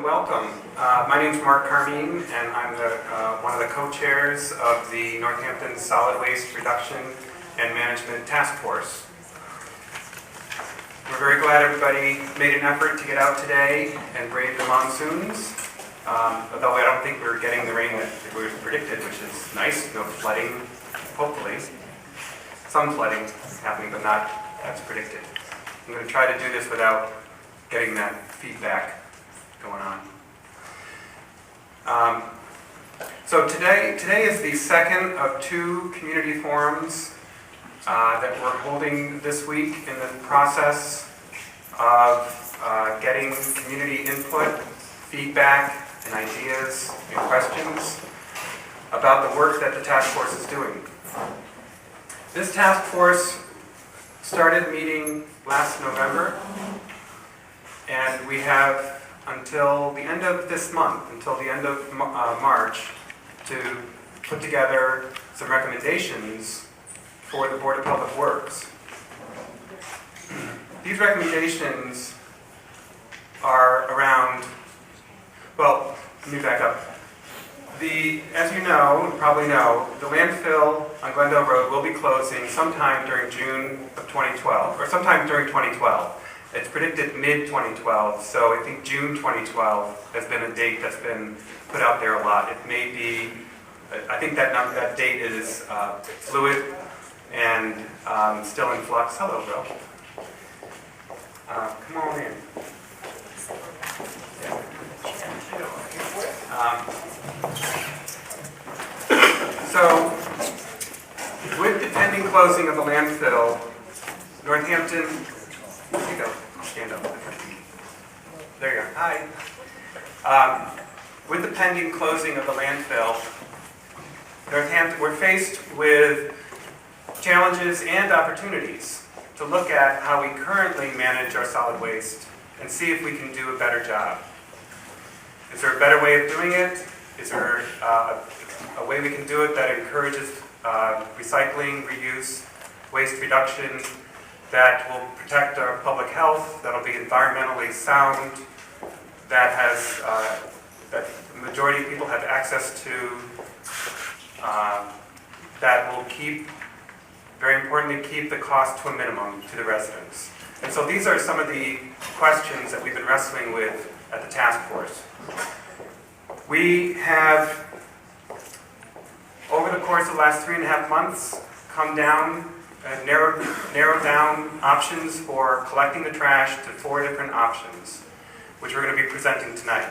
welcome. My name is Mark Carmine, and I'm one of the co-chairs of the Northampton Solid Waste Reduction and Management Task Force. We're very glad everybody made an effort to get out today and brave the monsoons, although I don't think we're getting the rain that we predicted, which is nice. No flooding, hopefully. Some flooding happening, but not as predicted. I'm going to try to do this without getting that feedback going on. So today is the second of two community forums that we're holding this week in the process of getting community input, feedback, and ideas and questions about the work that the task force is doing. This task force started meeting last November, and we have until the end of this month, until the end of March, to put together some recommendations for the Board of Public Works. These recommendations are around, well, let me back up. As you know, probably know, the landfill on Glendale Road will be closing sometime during June of 2012, or sometime during 2012. It's predicted mid-2012, so I think June 2012 has been a date that's been put out there a lot. It may be, I think that date is fluid and still in flux. Hello, Bill. Come on in. So, with the pending closing of the landfill, Northampton, here you go, stand up. There you go, hi. With the pending closing of the landfill, Northampton, we're faced with challenges and opportunities to look at how we currently manage our solid waste and see if we can do a better job. Is there a better way of doing it? Is there a way we can do it that encourages recycling, reuse, waste reduction, that will protect our public health, that will be environmentally sound, that has that the majority of people have access to, that will keep, very importantly, keep the cost to a minimum to the residents. And so these are some of the questions that we've been wrestling with at the task force. We have, over the course of the last 3.5 months, come down and narrowed down options for collecting the trash to 4 different options, which we're going to be presenting today.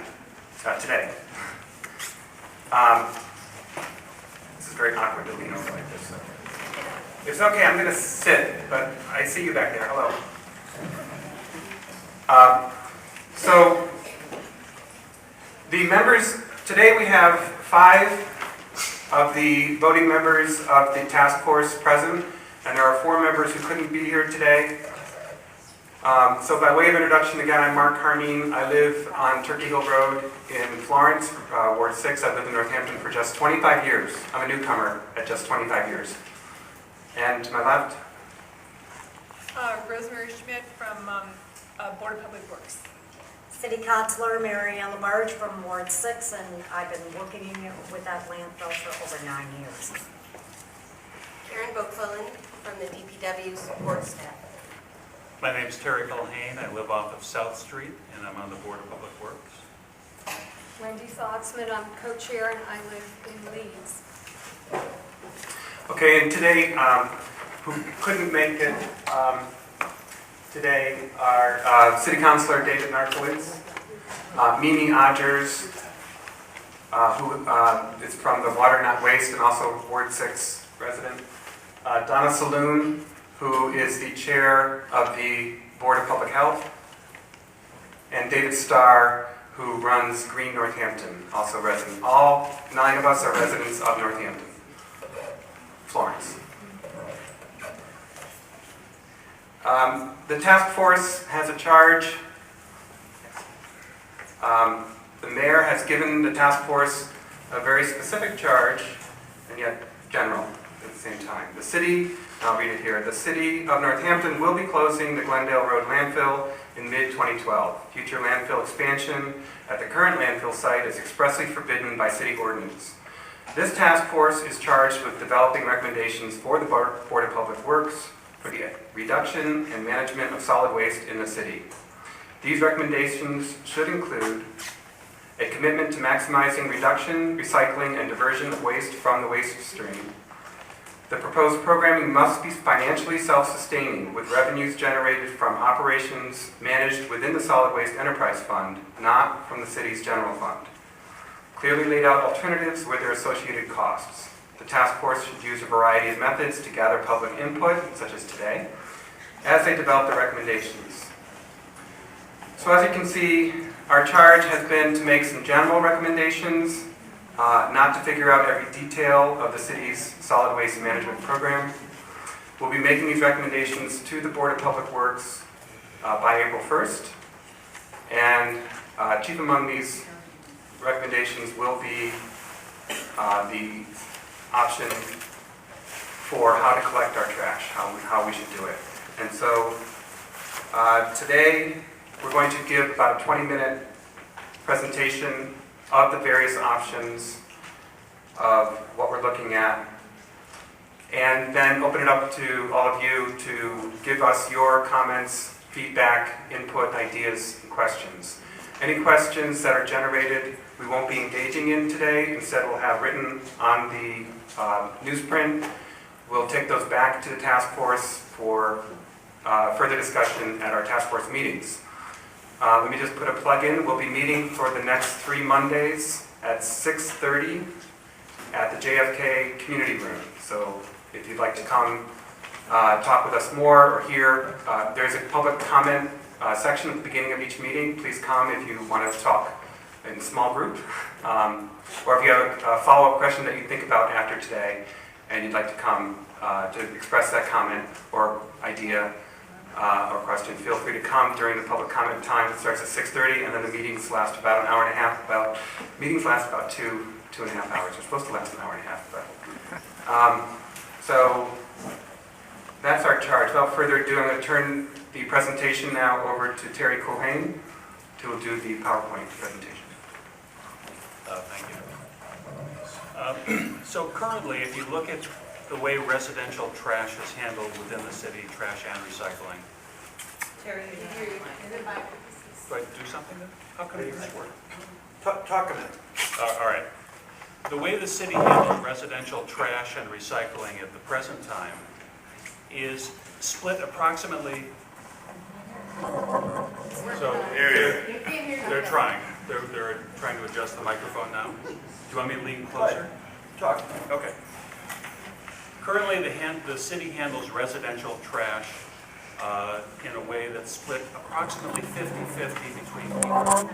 This is very awkward to lean over like this. So. It's okay, I'm going to sit, but I see you back there. Hello. So, the members, today we have 5 of the voting members of the task force present, and there are 4 members who couldn't be here today. So by way of introduction, again, I'm Mark Carmine. I live on Turkey Hill Road in Florence, Ward 6. I've lived in Northampton for just 25 years. I'm a newcomer at just 25 years. And to my left? Rosemary Schmidt from Board of Public Works. City Councilor Mary Ellen LaBarge from Ward 6, and I've been working with that landfill for over 9 years. Karen Boquillen from the DPW support staff. My name is Terry Culhane. I live off of South Street, and I'm on the Board of Public Works. Wendy Foxman, I'm co-chair, and I live in Leeds. Okay, and today, who couldn't make it today are City Councilor David Narkowitz, Mimi Odgers, who is from the Water Not Waste and also Ward 6 resident, Donna Saloon, who is the chair of the Board of Public Health, and David Starr, who runs Green Northampton, also resident. All 9 of us are residents of Northampton, Florence. The task force has a charge. The mayor has given the task force a very specific charge, and yet general at the same time. The city, I'll read it here, the city of Northampton will be closing the Glendale Road landfill in mid-2012. Future landfill expansion at the current landfill site is expressly forbidden by city ordinance. This task force is charged with developing recommendations for the Board of Public Works for the reduction and management of solid waste in the city. These recommendations should include a commitment to maximizing reduction, recycling, and diversion of waste from the waste stream. The proposed programming must be financially self-sustaining, with revenues generated from operations managed within the Solid Waste Enterprise Fund, not from the city's general fund. Clearly laid out alternatives with their associated costs. The task force should use a variety of methods to gather public input, such as today, as they develop the recommendations. So as you can see, our charge has been to make some general recommendations, not to figure out every detail of the city's solid waste management program. We'll be making these recommendations to the Board of Public Works by April 1st. And chief among these recommendations will be the option for how to collect our trash, how we should do it. And so today we're going to give about a 20-minute presentation of the various options of what we're looking at, and then open it up to all of you to give us your comments, feedback, input, ideas, and questions. Any questions that are generated, we won't be engaging in today. Instead, we'll have written on the newsprint. We'll take those back to the task force for further discussion at our task force meetings. Let me just put a plug in. We'll be meeting for the next 3 Mondays at 6:30 at the JFK Community Room. So if you'd like to come talk with us more or hear, there's a public comment section at the beginning of each meeting. Please come if you want to talk in a small group. Or if you have a follow-up question that you think about after today and you'd like to come to express that comment or idea, or question, feel free to come during the public comment time. It starts at 6:30, and then the meetings last about an hour and a half. Meetings last about 2.5 hours. They're supposed to last an hour and a half, but so that's our charge. Without further ado, I'm going to turn the presentation now over to Terry Culhane to do the PowerPoint presentation. Thank you. So currently, if you look at the way residential trash is handled within the city, trash and recycling. Terry, you hear you. Do I do something then? How can I use this word? Talk a minute. All right. The way the city handles residential trash and recycling at the present time is split approximately. So they're trying. They're trying to adjust the microphone now. Do you want me to lean closer? Talk. Okay. Currently, the city handles residential trash in a way that's split approximately 50-50 between people who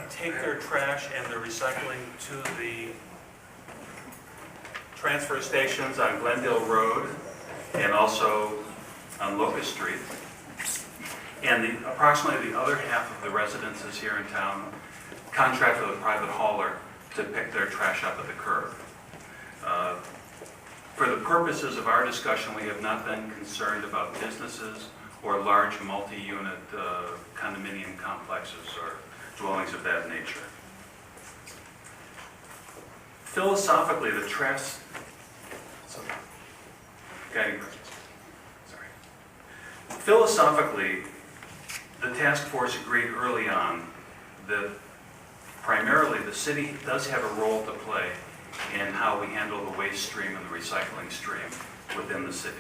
take their trash and their recycling to the transfer stations on Glendale Road and also on Locust Street. And approximately the other half of the residences here in town contract with a private hauler to pick their trash up at the curb. For the purposes of our discussion, we have not been concerned about businesses or large multi-unit condominium complexes or dwellings of that nature. Philosophically, the trash... Guiding principles. Sorry. Philosophically, the task force agreed early on that primarily the city does have a role to play in how we handle the waste stream and the recycling stream within the city.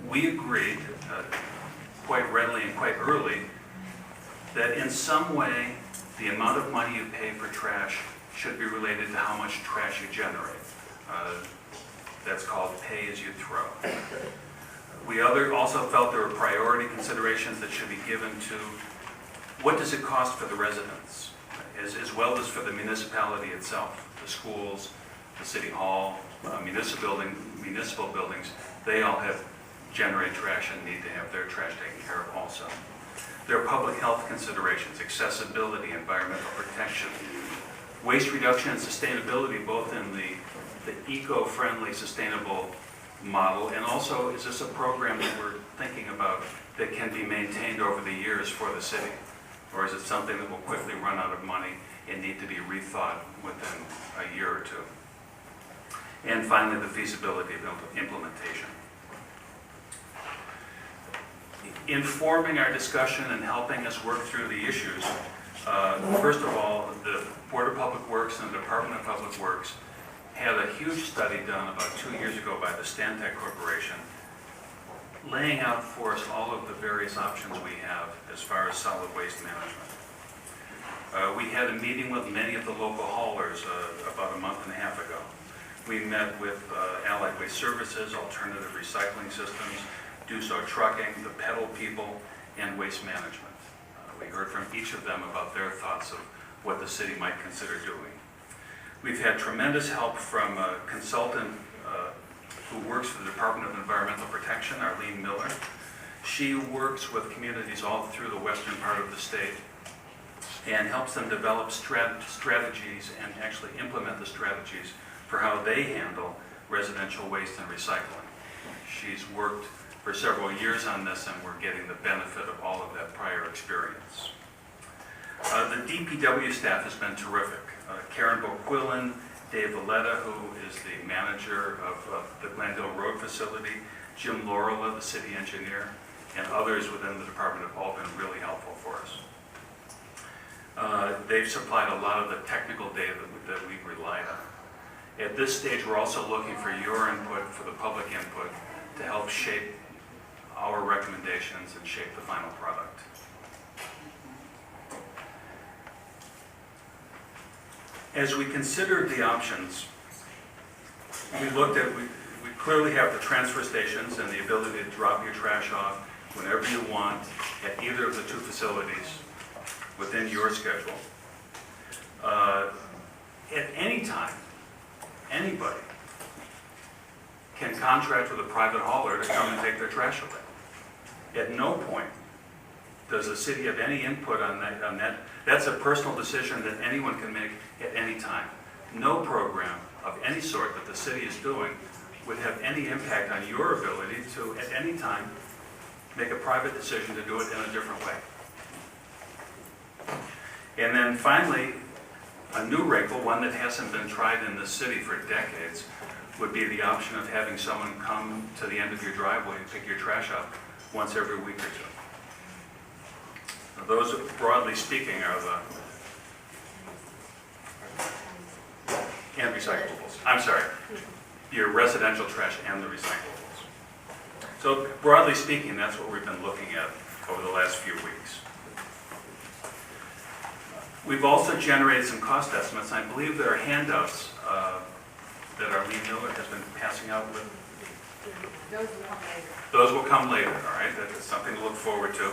We agreed quite readily and quite early that in some way the amount of money you pay for trash should be related to how much trash you generate. That's called pay as you throw. We also felt there were priority considerations that should be given to what does it cost for the residents, as well as for the municipality itself, the schools, the city hall, municipal buildings. They all generate trash and need to have their trash taken care of also. There are public health considerations, accessibility, environmental protection, waste reduction and sustainability, both in the eco-friendly, sustainable model? And also, is this a program that we're thinking about that can be maintained over the years for the city? Or is it something that will quickly run out of money and need to be rethought within a year or two? And finally, the feasibility of implementation. Informing our discussion and helping us work through the issues, first of all, the Board of Public Works and the Department of Public Works had a huge study done about 2 years ago by the Stantec Corporation, laying out for us all of the various options we have as far as solid waste management. We had a meeting with many of the local haulers about a month and a half ago. We met with Allied Waste Services, Alternative Recycling Systems, Do So Trucking, the Pedal People, and Waste Management. We heard from each of them about their thoughts of what the city might consider doing. We've had tremendous help from a consultant who works for the Department of Environmental Protection, Arlene Miller. She works with communities all through the western part of the state and helps them develop strategies and actually implement the strategies for how they handle residential waste and recycling. She's worked for several years on this, and we're getting the benefit of all of that prior experience. The DPW staff has been terrific. Karen Boquillan, Dave Valletta, who is the manager of the Glenville Road facility, Jim Lorela, the city engineer, and others within the department have all been really helpful for us. They've supplied a lot of the technical data that we relied on. At this stage, we're also looking for your input, for the public input, to help shape our recommendations and shape the final product. As we considered the options, we clearly have the transfer stations and the ability to drop your trash off whenever you want at either of the two facilities within your schedule. At any time, anybody can contract with a private hauler to come and take their trash away. At no point does the city have any input on that. That's a personal decision that anyone can make at any time. No program of any sort that the city is doing would have any impact on your ability to, at any time, make a private decision to do it in a different way. And then finally, a new wrinkle, one that hasn't been tried in the city for decades, would be the option of having someone come to the end of your driveway and pick your trash up once every week or two. Now, those, broadly speaking, are the and recyclables. I'm sorry, your residential trash and the recyclables. So broadly speaking, that's what we've been looking at over the last few weeks. We've also generated some cost estimates. I believe there are handouts that Arlene Miller has been passing out with. Those will come later, all right? That's something to look forward to.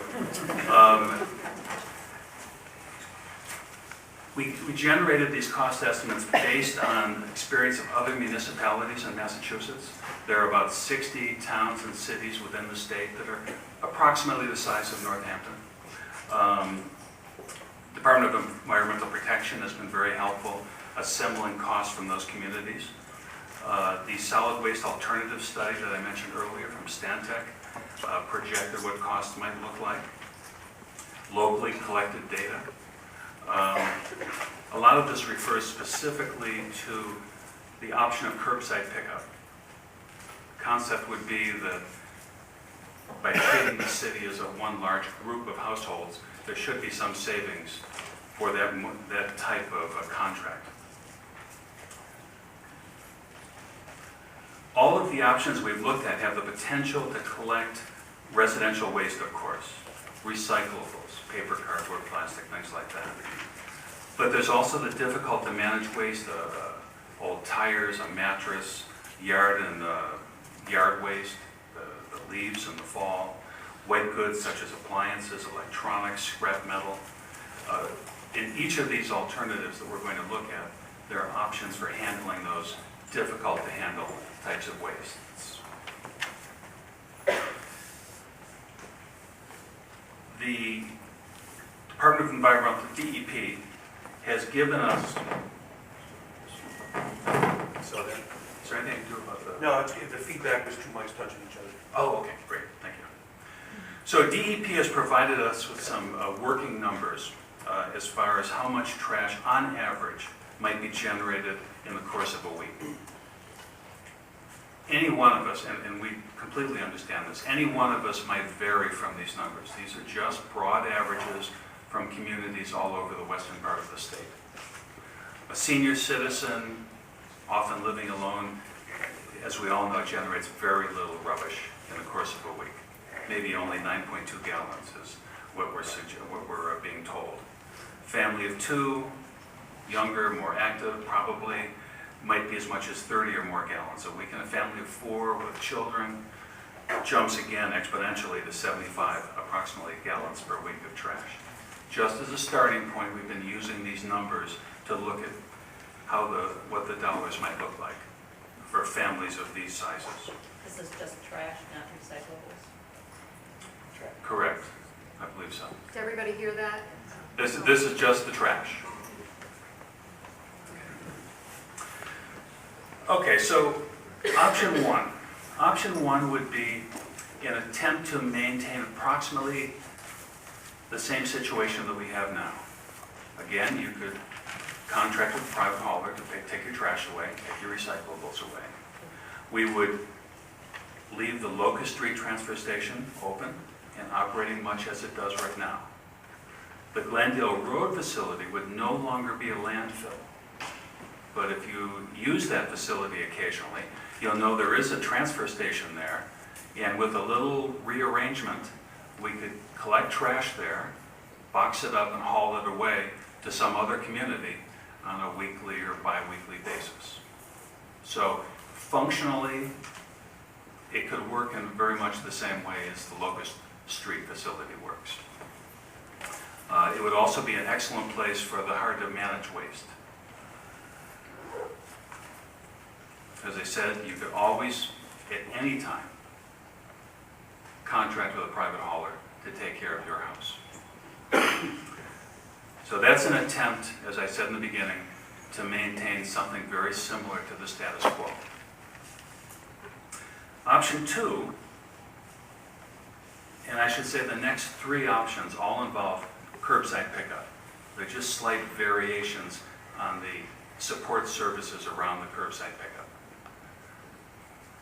We generated these cost estimates based on experience of other municipalities in Massachusetts. There are about 60 towns and cities within the state that are approximately the size of Northampton. Department of Environmental Protection has been very helpful assembling costs from those communities. The solid waste alternative study that I mentioned earlier from Stantec projected what costs might look like. Locally collected data. A lot of this refers specifically to the option of curbside pickup. The concept would be that by treating the city as one large group of households, there should be some savings for that type of a contract. All of the options we've looked at have the potential to collect residential waste, of course, recyclables, paper, cardboard, plastic, things like that. But there's also the difficult to manage waste, old tires, a mattress, yard waste, the leaves in the fall, white goods such as appliances, electronics, scrap metal. In each of these alternatives that we're going to look at, there are options for handling those difficult to handle types of wastes. The Department of Environmental, DEP, has given us, there anything to do about the? No, the feedback was two mics touching each other. Oh, okay, great, thank you. So DEP has provided us with some working numbers as far as how much trash on average might be generated in the course of a week. Any one of us, and we completely understand this, any one of us might vary from these numbers. These are just broad averages from communities all over the western part of the state. A senior citizen, often living alone, as we all know, generates very little rubbish in the course of a week. Maybe only 9.2 gallons is what we're being told. Family of two, younger, more active, probably might be as much as 30 or more gallons a week. And a family of four with children jumps again exponentially to 75 approximately gallons per week of trash. Just as a starting point, we've been using these numbers to look at what the dollars might look like for families of these sizes. This is just trash, not recyclables? Correct, I believe so. Did everybody hear that? This is just the trash. Okay, so option one. Option one would be an attempt to maintain approximately the same situation that we have now. Again, you could contract with a private hauler to take your trash away, take your recyclables away. We would leave the Locust Street transfer station open and operating much as it does right now. The Glendale Road facility would no longer be a landfill. But if you use that facility occasionally, you'll know there is a transfer station there, and with a little rearrangement, we could collect trash there, box it up and haul it away to some other community on a weekly or bi-weekly basis. So functionally, it could work in very much the same way as the Locust Street facility works. It would also be an excellent place for the hard-to-manage waste. As I said, you could always, at any time, contract with a private hauler to take care of your house. So that's an attempt, as I said in the beginning, to maintain something very similar to the status quo. Option two, and I should say the next three options all involve curbside pickup. They're just slight variations on the support services around the curbside pickup.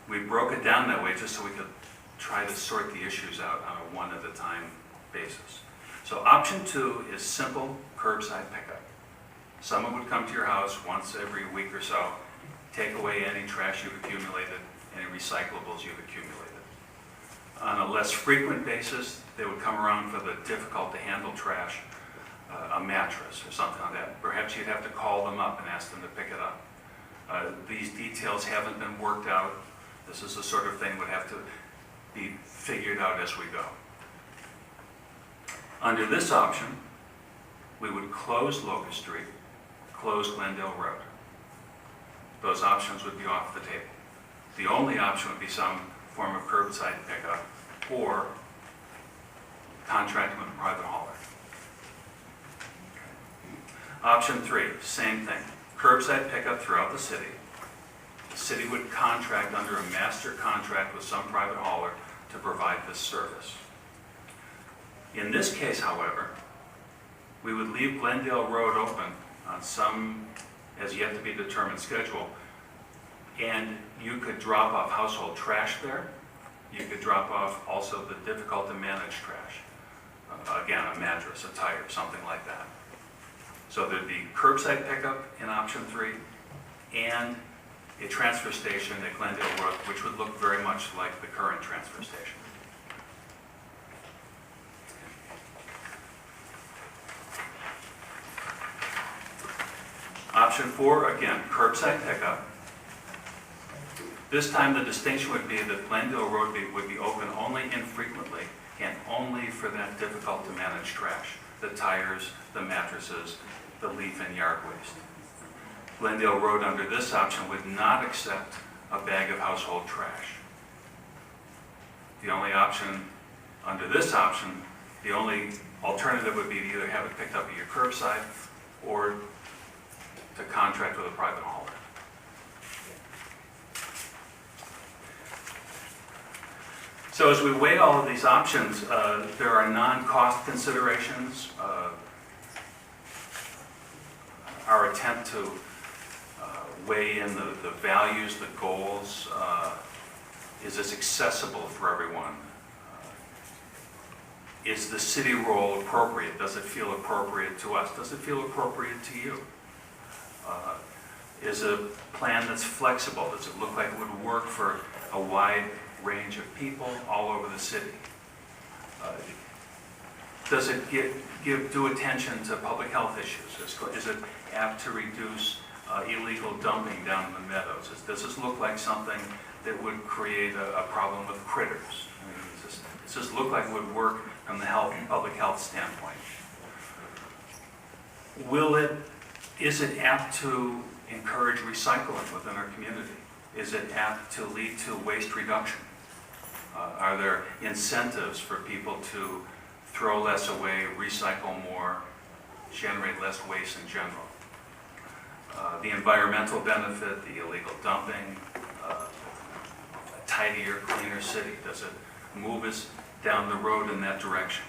We broke it down that way just so we could try to sort the issues out on a one-at-a-time basis. So option two is simple curbside pickup. Someone would come to your house once every week or so, take away any trash you've accumulated, any recyclables you've accumulated. On a less frequent basis, they would come around for the difficult-to-handle trash, a mattress or something like that. Perhaps you'd have to call them up and ask them to pick it up. These details haven't been worked out. This is the sort of thing that would have to be figured out as we go. Under this option, we would close Locust Street, close Glendale Road. Those options would be off the table. The only option would be some form of curbside pickup or contracting with a private hauler. Option three, same thing. Curbside pickup throughout the city. The city would contract under a master contract with some private hauler to provide this service. In this case, however, we would leave Glendale Road open on some as yet to be determined schedule, and you could drop off household trash there. You could drop off also the difficult to manage trash. Again, a mattress, a tire, something like that. So there'd be curbside pickup in option three and a transfer station at Glendale Road, which would look very much like the current transfer station. Option four, again, curbside pickup. This time the distinction would be that Glendale Road would be open only infrequently and only for that difficult to manage trash, the tires, the mattresses, the leaf and yard waste. Glendale Road under this option would not accept a bag of household trash. The only option under this option, the only alternative would be to either have it picked up at your curbside or to contract with a private hauler. So as we weigh all of these options, there are non-cost considerations. Our attempt to weigh in the values, the goals, is this accessible for everyone? Is the city role appropriate? Does it feel appropriate to us? Does it feel appropriate to you? Is a plan that's flexible? Does it look like it would work for a wide range of people all over the city? Does it give due attention to public health issues? Is it apt to reduce illegal dumping down in the meadows? Does this look like something that would create a problem with critters? I mean, does this look like it would work from the public health standpoint? Is it apt to encourage recycling within our community? Is it apt to lead to waste reduction? Are there incentives for people to throw less away, recycle more, generate less waste in general? The environmental benefit, the illegal dumping, a tidier, cleaner city, does it move us down the road in that direction?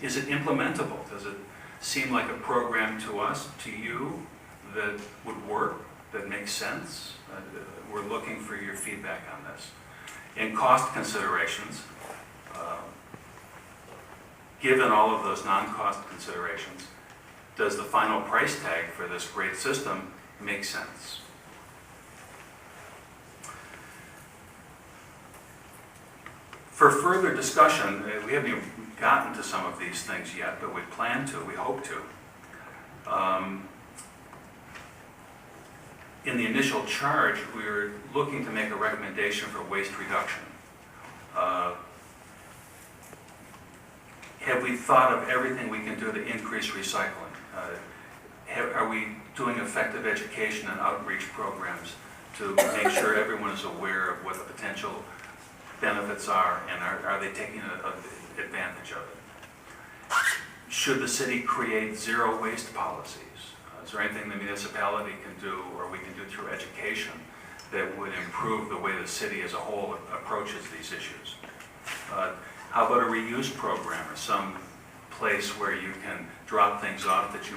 Is it implementable? Does it seem like a program to us, to you, that would work, that makes sense? We're looking for your feedback on this. In cost considerations, given all of those non-cost considerations, does the final price tag for this great system make sense? For further discussion, we haven't even gotten to some of these things yet, but we plan to, we hope to. In the initial charge, we were looking to make a recommendation for waste reduction. Have we thought of everything we can do to increase recycling? Are we doing effective education and outreach programs to make sure everyone is aware of what the potential benefits are, and are they taking advantage of it? Should the city create zero waste policies? Is there anything the municipality can do, or we can do through education, that would improve the way the city as a whole approaches these issues? How about a reuse program, or some place where you can drop things off that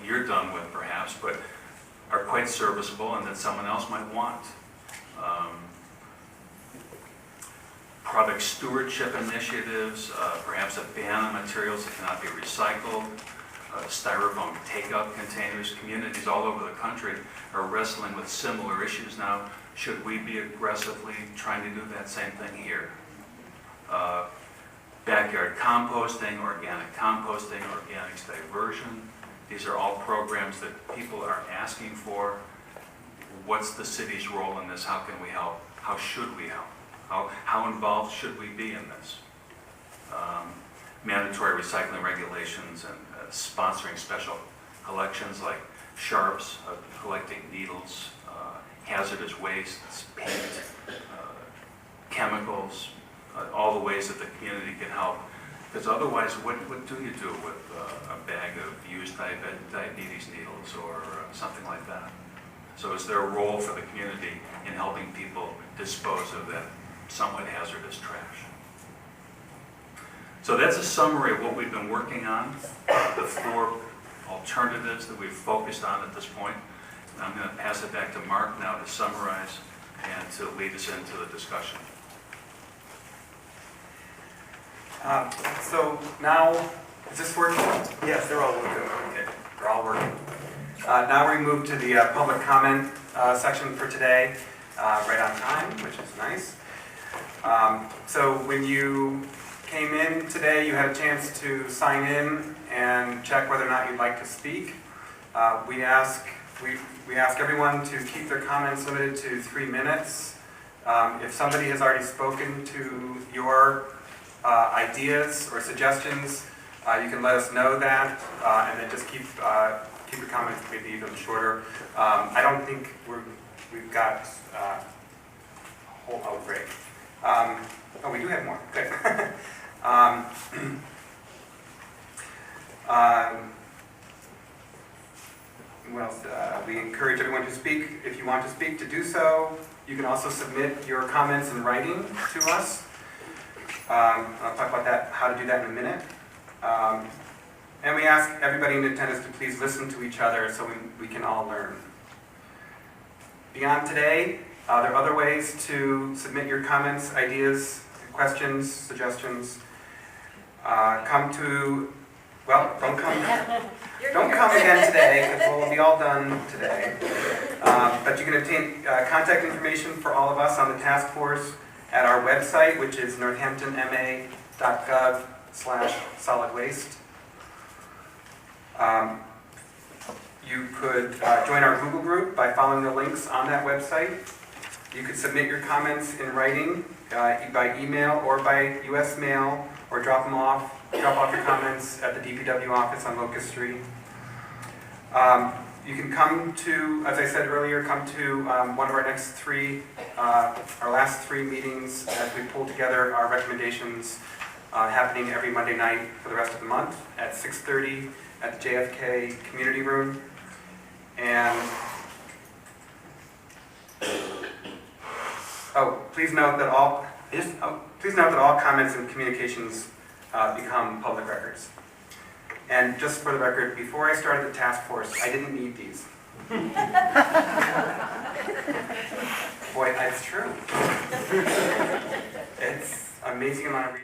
you're done with perhaps, but are quite serviceable and that someone else might want? Product stewardship initiatives, perhaps a ban on materials that cannot be recycled, styrofoam take-up containers. Communities all over the country are wrestling with similar issues now. Should we be aggressively trying to do that same thing here? Backyard composting, organics diversion. These are all programs that people are asking for. What's the city's role in this? How can we help? How should we help? How involved should we be in this? Mandatory recycling regulations and sponsoring special collections like sharps, collecting needles, hazardous wastes, paint, chemicals, all the ways that the community can help. Because otherwise, what do you do with a bag of used diabetes needles or something like that? So is there a role for the community in helping people dispose of that somewhat hazardous trash? So that's a summary of what we've been working on, the 4 alternatives that we've focused on at this point. And I'm going to pass it back to Mark now to summarize and to lead us into the discussion. So now, is this working? Yes, they're all working. Okay, they're all working. Now we move to the public comment section for today, right on time, which is nice. So when you came in today, you had a chance to sign in and check whether or not you'd like to speak. We ask everyone to keep their comments limited to 3 minutes. If somebody has already spoken to your ideas or suggestions, you can let us know that, and then just keep your comments maybe even shorter. I don't think we've got a whole outbreak. Oh, we do have more. Good. What else? We encourage everyone to speak. If you want to speak, to do so. You can also submit your comments in writing to us. I'll talk about that, how to do that in a minute. And we ask everybody in attendance to please listen to each other so we can all learn. Beyond today, there are other ways to submit your comments, ideas, questions, suggestions. Don't come again today, because we'll be all done today. But you can obtain contact information for all of us on the task force at our website, which is northamptonma.gov/solid waste. You could join our Google group by following the links on that website. You could submit your comments in writing by email or by U.S. mail, or drop off your comments at the DPW office on Locust Street. You can come to, as I said earlier, come to one of our our last three meetings as we pull together our recommendations happening every Monday night for the rest of the month at 6:30 at the JFK Community Room. And please note that all comments and communications become public records. And just for the record, before I started the task force, I didn't need these. Boy, it's true. It's amazing amount of